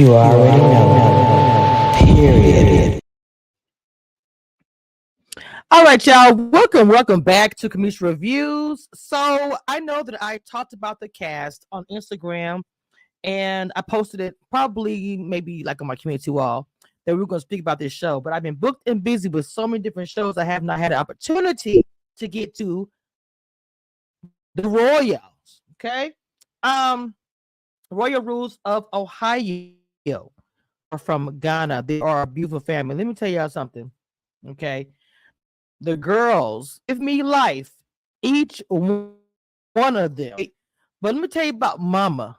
You already know. Period. All right, y'all. Welcome back to Kamisha Reviews. So I know that I talked about the cast on Instagram and I posted it probably maybe like on my community wall that we were going to speak about this show. But I've been booked and busy with so many different shows. I have not had an opportunity to get to the Royals. Okay. Um, Royal Rules of Ohio are from Ghana. They are a beautiful family. Let me tell y'all something. Okay. The girls give me life, each one of them. But let me tell you about Mama.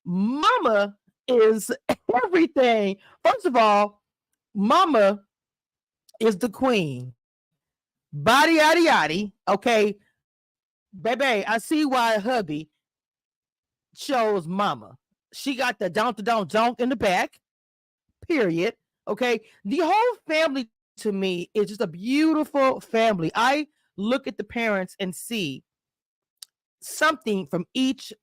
Mama is everything. First of all, Mama is the queen. Body yaddy yaddy. Okay. Baby, I see why hubby chose Mama. She got the donk in the back. Period. Okay. The whole family to me is just a beautiful family. I look at the parents and see something from each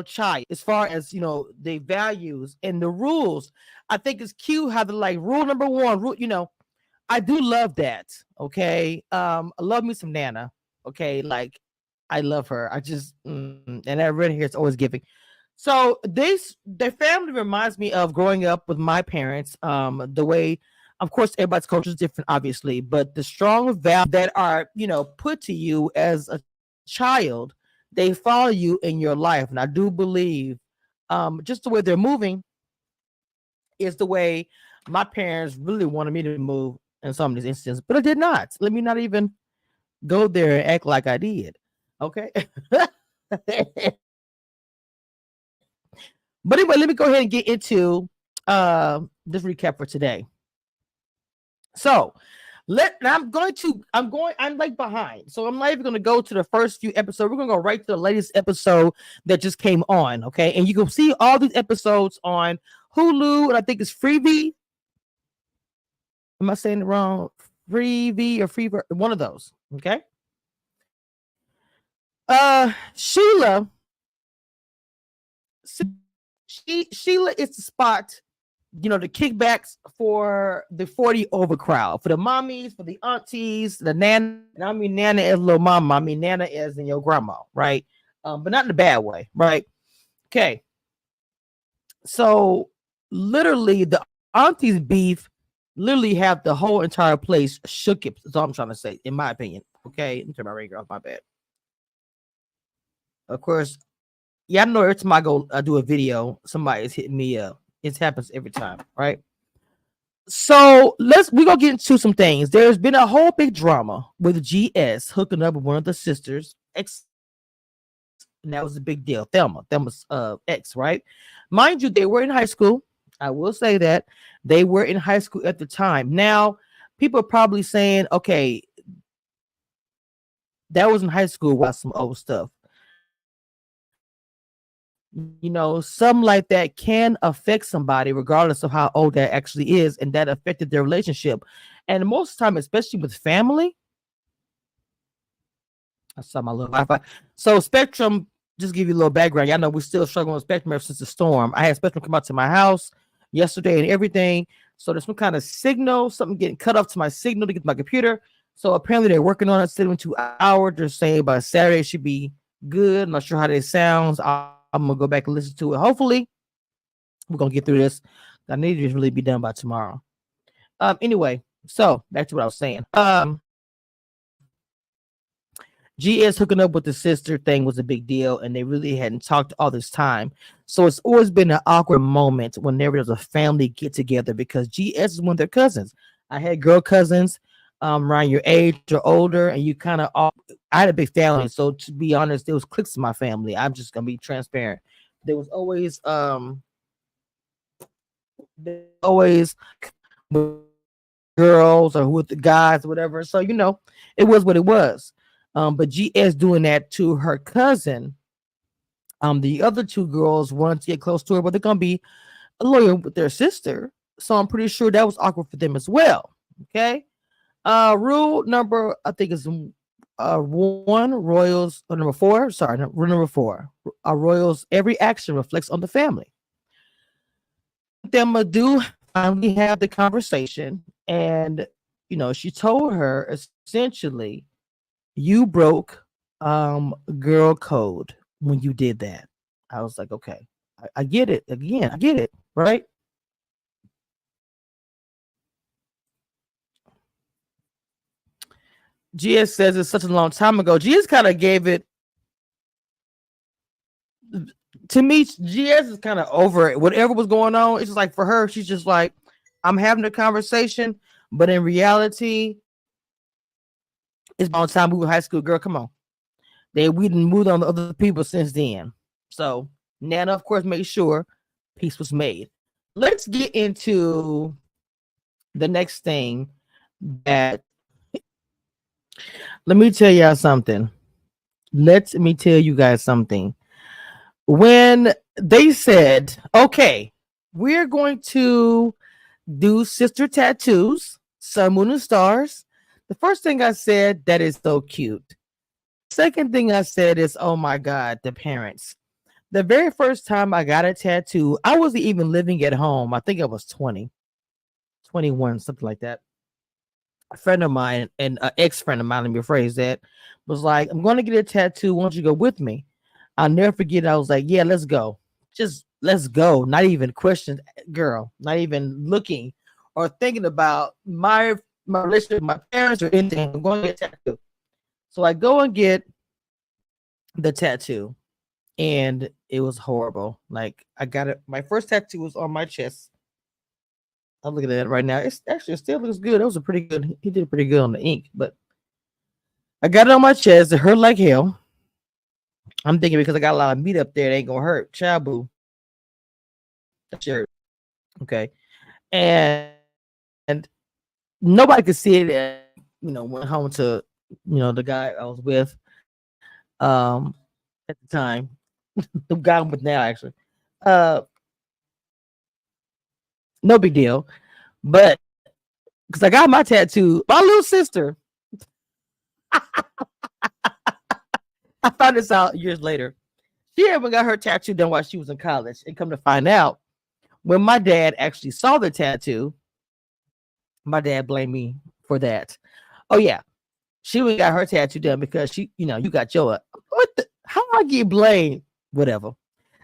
child as far as the values and the rules. I think it's cute how the like rule number one rule, I do love that. Okay. I love me some Nana. Okay, like I love her. I just and everybody here is always giving. So their family reminds me of growing up with my parents. The way, of course, everybody's culture is different, obviously, but the strong values that are put to you as a child, they follow you in your life. And I do believe, just the way they're moving is the way my parents really wanted me to move in some of these instances, but I did not. Let me not even go there and act like I did. Okay. But anyway, let me go ahead and get into this recap for today. So I'm like behind. So I'm not even gonna go to the first few episodes. We're gonna go right to the latest episode that just came on. Okay. And you can see all these episodes on Hulu, and I think it's Freevee. Am I saying it wrong? Freevee or Freevee, one of those. Okay. Sheila Sheila is the spot, the kickbacks for the 40 over crowd, for the mommies, for the aunties, the nana. And I mean nana as little mama. I mean nana as in your grandma, right? But not in a bad way, right? Okay. So literally the aunties beef literally have the whole entire place shook it. That's all I'm trying to say, in my opinion. Okay. Let me turn my ringer off, my bad. Of course, yeah, I know every time I go do a video, somebody's hitting me up. It happens every time, right? So we're gonna get into some things. There's been a whole big drama with GS hooking up with one of the sisters, ex, and that was a big deal. Thelma's ex, right? Mind you, they were in high school. I will say that they were in high school at the time. Now, people are probably saying, okay, that was in high school while some old stuff. Something like that can affect somebody regardless of how old that actually is, and that affected their relationship. And most of the time, especially with family, I saw my little Wi-Fi. So Spectrum, just give you a little background. Y'all know we're still struggling with Spectrum ever since the storm. I had Spectrum come out to my house yesterday and everything. So there's some kind of signal, something getting cut off to my signal to get to my computer. So apparently they're working on it, 72 hours. They're saying by Saturday it should be good. I'm not sure how that sounds. I'm gonna go back and listen to it. Hopefully, we're gonna get through this. I need it to really be done by tomorrow. Anyway, so back to what I was saying. GS hooking up with the sister thing was a big deal, and they really hadn't talked all this time. So it's always been an awkward moment whenever there's a family get together, because GS is one of their cousins. I had girl cousins around your age or older, and you kind of all. I had a big family, so to be honest, there was cliques in my family. I'm just gonna be transparent. There was always girls or with the guys or whatever. So it was what it was. But GS doing that to her cousin. The other two girls wanted to get close to her, but they're gonna be loyal with their sister. So I'm pretty sure that was awkward for them as well. Okay. Rule number, I think is one, Royals, number four. Sorry, rule number four. Royals, every action reflects on the family. them do finally have the conversation, and she told her essentially, you broke girl code when you did that. I was like, okay, I get it. Again, I get it, right? GS says it's such a long time ago. GS kind of gave it to me. GS is kind of over it. Whatever was going on, it's just like for her, she's just like, I'm having a conversation, but in reality, it's my time we were high school. Girl, come on. We didn't move on to other people since then. So Nana, of course, made sure peace was made. Let's get into the next thing. That let me tell y'all something. Let me tell you guys something. When they said, okay, we're going to do sister tattoos, sun, moon, and stars. The first thing I said, that is so cute. Second thing I said is, oh my God, the parents. The very first time I got a tattoo, I wasn't even living at home. I think I was 20, 21, something like that. A friend of mine, and an ex-friend of mine, let me rephrase that, was like, I'm going to get a tattoo. Why don't you go with me? I'll never forget. I was like, yeah, let's go. Just let's go. Not even question, girl. Not even looking or thinking about my relationship with my parents or anything. I'm going to get a tattoo. So I go and get the tattoo, and it was horrible. Like, I got it. My first tattoo was on my chest. I'm looking at it right now. It's actually, it still looks good. It was a pretty good. He did pretty good on the ink, but I got it on my chest. It hurt like hell. I'm thinking because I got a lot of meat up there, it ain't gonna hurt. Chabu. That shirt. Okay. And nobody could see it. Went home to, the guy I was with at the time. The guy I'm with now, actually. Uh no big deal. But because I got my tattoo, my little sister, I found this out years later. She even got her tattoo done while she was in college. And come to find out, when my dad actually saw the tattoo, my dad blamed me for that. Oh yeah, she went got her tattoo done because you got your how I get blamed, whatever.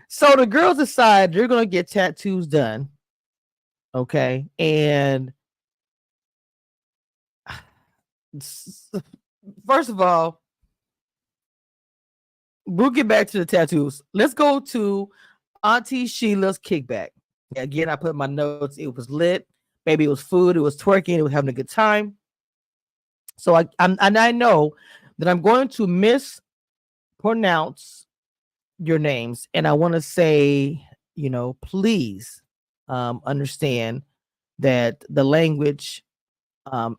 So the girls decide they're gonna get tattoos done. Okay, and first of all, we'll get back to the tattoos. Let's go to Auntie Sheila's kickback. Again, I put my notes. It was lit. Maybe it was food. It was twerking. It was having a good time. So I know that I'm going to mispronounce your names, and I want to say, please understand that the language,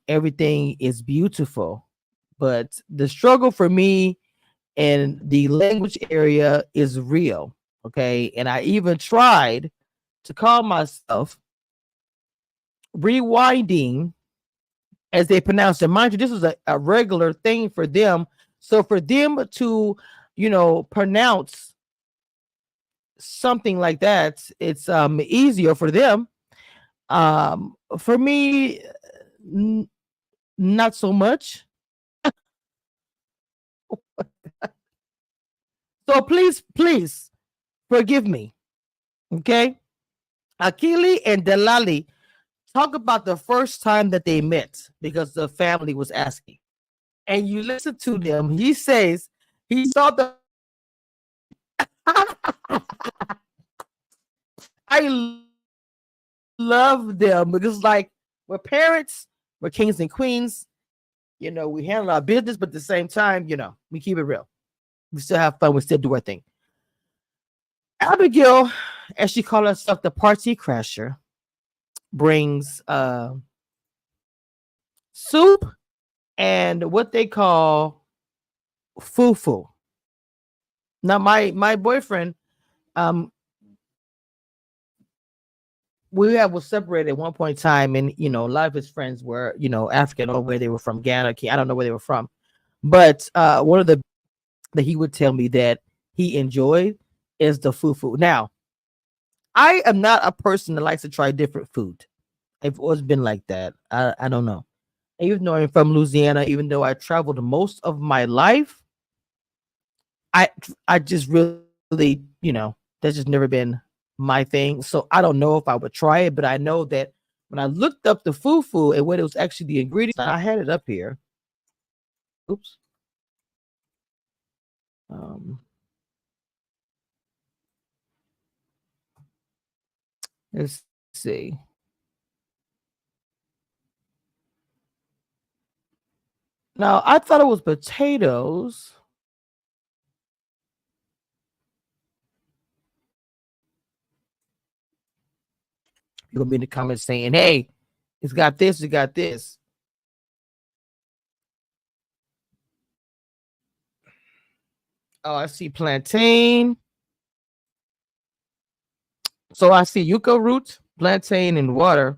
everything is beautiful, but the struggle for me in the language area is real. Okay, and I even tried to call myself rewinding as they pronounce it. Mind you, this is a regular thing for them. So for them to, pronounce something like that, it's easier for them. For me, not so much. So please forgive me. Okay. Akili and Delali talk about the first time that they met because the family was asking. And you listen to them. He says he saw the I love them because, like, we're parents, we're kings and queens. We handle our business, but at the same time, we keep it real. We still have fun. We still do our thing. Abigail, as she calls herself, the party crasher, brings soup and what they call fufu. Now, my boyfriend, was separated at one point in time, and a lot of his friends were African, or where they were from, Ghana. I don't know where they were from, but one of the that he would tell me that he enjoyed is the fufu. Now, I am not a person that likes to try different food. I've always been like that. I don't know. Even though I'm from Louisiana, even though I traveled most of my life, I just really, that's just never been my thing. So I don't know if I would try it, but I know that when I looked up the fufu and what it was actually the ingredients, I had it up here. Oops. Um, let's see. Now I thought it was potatoes. You're gonna be in the comments saying, "Hey, it's got this, it got this." Oh, I see plantain. So I see yucca root, plantain, and water.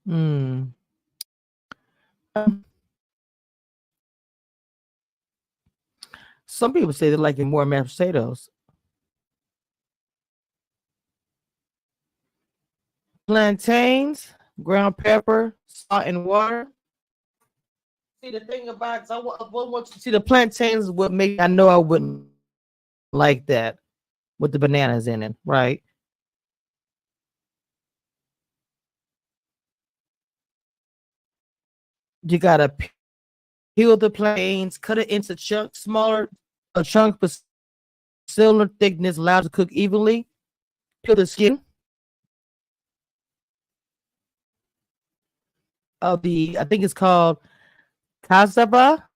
Hmm. Some people say they like it more mashed potatoes. Plantains, ground pepper, salt, and water. See, the thing about it, I want to see the plantains. What make I know I wouldn't like that with the bananas in it, right? You gotta peel the plantains, cut it into chunks, smaller a chunk, but similar thickness, allowed to cook evenly. Peel the skin of the, I think it's called cassava.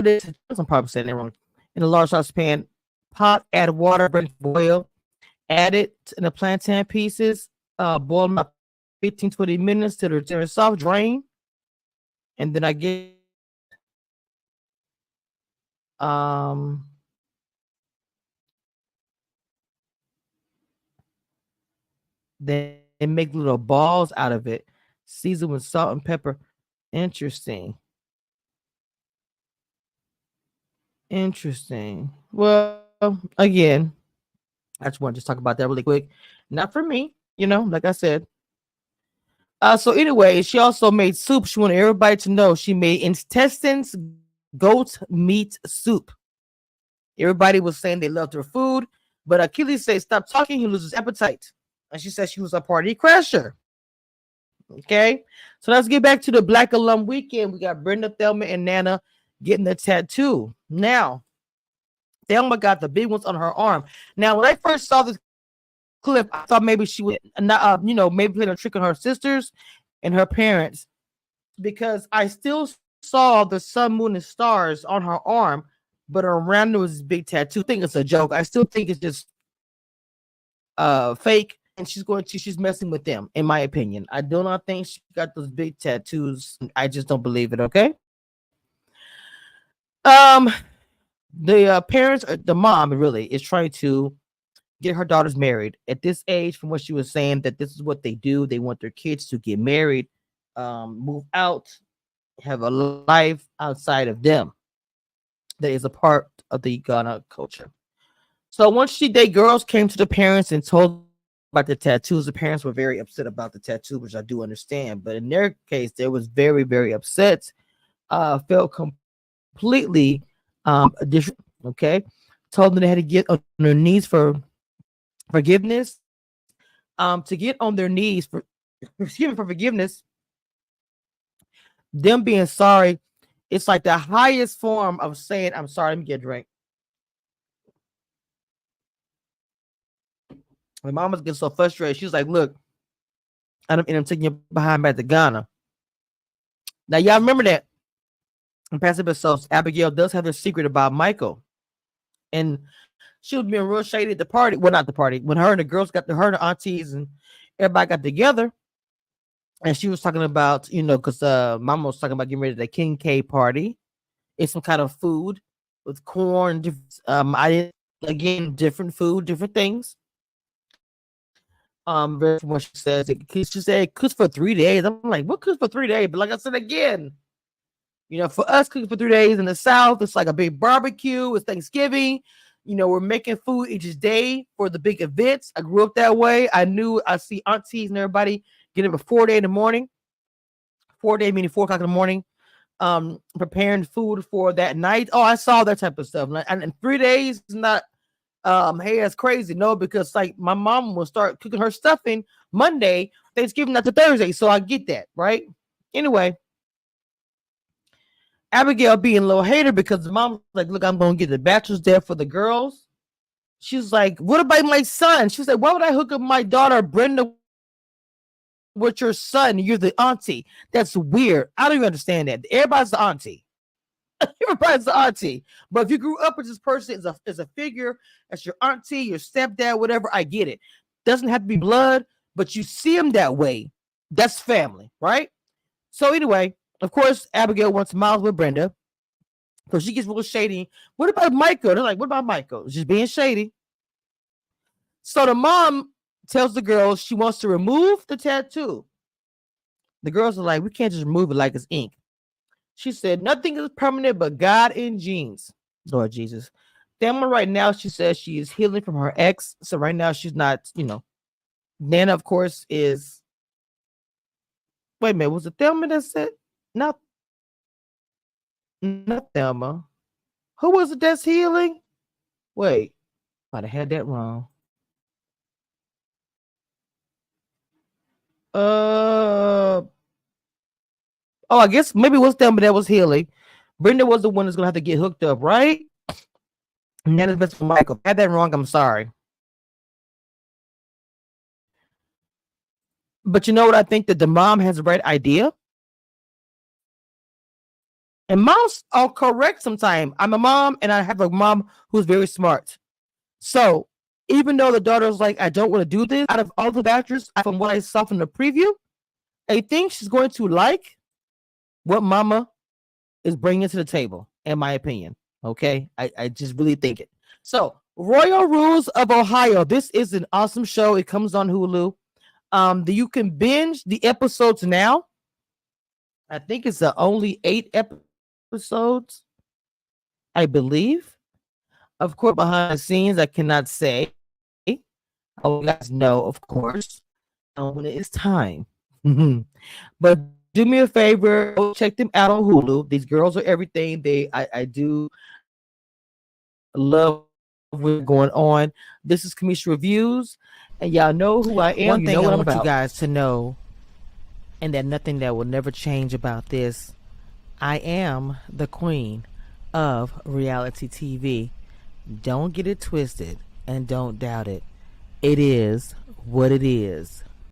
I'm probably saying it wrong. In a large saucepan, pot, add water, bring to boil, add it in the plantain pieces, boil them about 15-20 minutes till they're soft, drain, and then I get um then make little balls out of it, season with salt and pepper. Interesting. Interesting. Well, again, I just want to just talk about that really quick. Not for me, like I said. So anyway, she also made soup. She wanted everybody to know she made intestines goat meat soup. Everybody was saying they loved her food, but Achilles said, "Stop talking, he loses appetite." And she said she was a party crasher. Okay, so let's get back to the Black Alum Weekend. We got Brenda, Thelma, and Nana getting the tattoo. Now, Thelma got the big ones on her arm. Now, when I first saw this clip, I thought maybe she would not, maybe playing a trick on her sisters and her parents, because I still saw the sun, moon, and stars on her arm, but around there was this big tattoo. I think it's a joke. I still think it's just fake, and she's messing with them, in my opinion. I do not think she got those big tattoos. I just don't believe it. Okay. Um, the parents, the mom really is trying to get her daughters married at this age. From what she was saying, that this is what they do. They want their kids to get married, move out, have a life outside of them that is a part of the Ghana culture. So once they girls came to the parents and told about the tattoos, the parents were very upset about the tattoo, which I do understand. But in their case, they was very, very upset. Felt completely different. Okay, told them they had to get on their knees for forgiveness. To get on their knees for forgiveness, them being sorry, it's like the highest form of saying I'm sorry. Let me get a drink. My mom was getting so frustrated. She was like, "Look, I'm taking you behind back to Ghana." Now, y'all remember that in past episodes, Abigail does have a secret about Michael, and she was being real shady at the party. Well, not the party, when her and the girls her and the aunties and everybody got together, and she was talking about, because Mama was talking about getting ready to the King K party. It's some kind of food with corn. Again, different food, different things. Very from what she says, she said it cooks for 3 days. I'm like, what cooks for 3 days? But like I said again, You know, for us cooking for 3 days in the South, it's like a big barbecue. It's Thanksgiving. You know, we're making food each day for the big events. I grew up that way. I see aunties and everybody getting up at 4 day in the morning. 4 day meaning 4 o'clock in the morning, preparing food for that night. Oh, I saw that type of stuff. And 3 days is not hey, that's crazy. No, because like my mom will start cooking her stuffing Monday, Thanksgiving not to Thursday. So I get that, right? Anyway, Abigail being a little hater because the mom's like, look, I'm gonna get the bachelor's there for the girls. She's like, what about my son? She was like, why would I hook up my daughter Brenda with your son? You're the auntie. That's weird. I don't even understand that. Everybody's the auntie. Everybody's the auntie. But if you grew up with this person as a figure, as your auntie, your stepdad, whatever, I get it. Doesn't have to be blood, but you see them that way. That's family, right? So anyway, of course, Abigail wants Miles with Brenda. So she gets a little shady. What about Michael? They're like, what about Michael? Just being shady. So the mom tells the girls she wants to remove the tattoo. The girls are like, we can't just remove it like it's ink. She said, nothing is permanent but God in jeans. Lord Jesus. Thelma right now, she says she is healing from her ex. So right now she's not, you know. Nana, of course, is. Wait a minute. Was it Thelma that said? Not Thelma. Who was it that's healing? Wait. Might have had that wrong. Oh, I guess maybe it was Thelma that was healing. Brenda was the one that's gonna have to get hooked up, right? And then it's best for Michael. I had that wrong. I'm sorry. But you know what? I think that the mom has the right idea. And moms are correct sometimes. I'm a mom and I have a mom who's very smart. So even though the daughter's like, I don't want to do this, out of all the actors, from what I saw from the preview, I think she's going to like what mama is bringing to the table, in my opinion. Okay. I just really think it. So Royal Rules of Ohio. This is an awesome show. It comes on Hulu. You can binge the episodes now. I think it's only 8 episodes, I believe. Of course, behind the scenes, I cannot say. Oh, you guys know, of course, when it is time. But do me a favor, go check them out on Hulu. These girls are everything. I do love what's going on. This is Kamisha Reviews, and y'all know who I am. One thing I want you guys to know, and that nothing that will never change about this, I am the queen of reality TV. Don't get it twisted and don't doubt it. It is what it is.